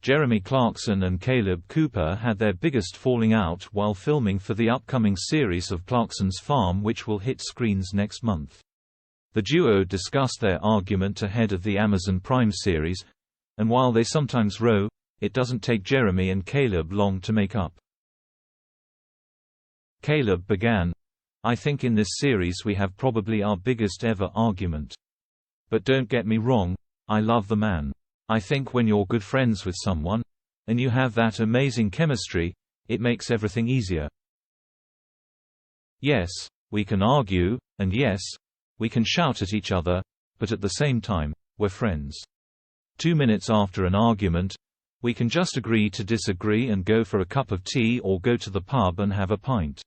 Jeremy Clarkson and Kaleb Cooper had their biggest falling out while filming for the upcoming series of Clarkson's Farm, which will hit screens next month. The duo discussed their argument ahead of the Amazon Prime series, and while they sometimes row, it doesn't take Jeremy and Kaleb long to make up. Kaleb began, "I think in this series we have probably our biggest ever argument. But don't get me wrong, I love the man. I think when you're good friends with someone, and you have that amazing chemistry, it makes everything easier. Yes, we can argue, and yes, we can shout at each other, but at the same time, we're friends. 2 minutes after an argument, we can just agree to disagree and go for a cup of tea or go to the pub and have a pint.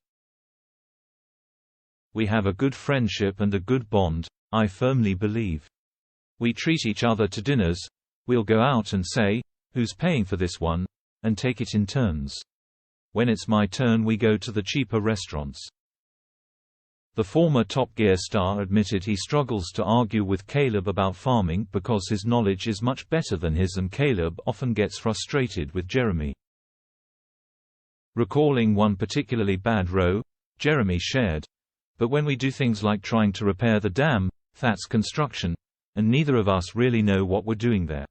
We have a good friendship and a good bond, I firmly believe. We treat each other to dinners. We'll go out and say, 'Who's paying for this one?' and take it in turns. When it's my turn, we go to the cheaper restaurants." The former Top Gear star admitted he struggles to argue with Kaleb about farming because his knowledge is much better than his, and Kaleb often gets frustrated with Jeremy. Recalling one particularly bad row, Jeremy shared, "But when we do things like trying to repair the dam, that's construction, and neither of us really know what we're doing there.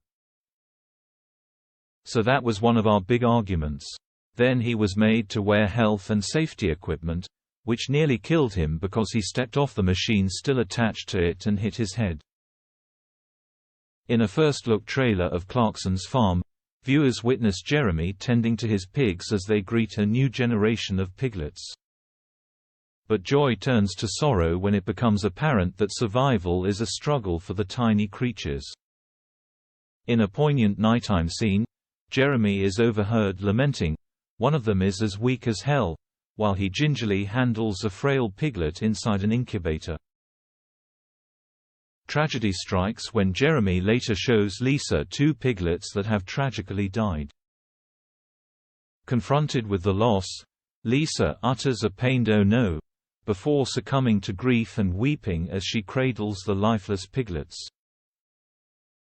So that was one of our big arguments. Then he was made to wear health and safety equipment, which nearly killed him because he stepped off the machine still attached to it and hit his head." In a first-look trailer of Clarkson's Farm, viewers witness Jeremy tending to his pigs as they greet a new generation of piglets. But joy turns to sorrow when it becomes apparent that survival is a struggle for the tiny creatures. In a poignant nighttime scene, Jeremy is overheard lamenting, "One of them is as weak as hell," while he gingerly handles a frail piglet inside an incubator. Tragedy strikes when Jeremy later shows Lisa 2 piglets that have tragically died. Confronted with the loss, Lisa utters a pained "oh no," before succumbing to grief and weeping as she cradles the lifeless piglets.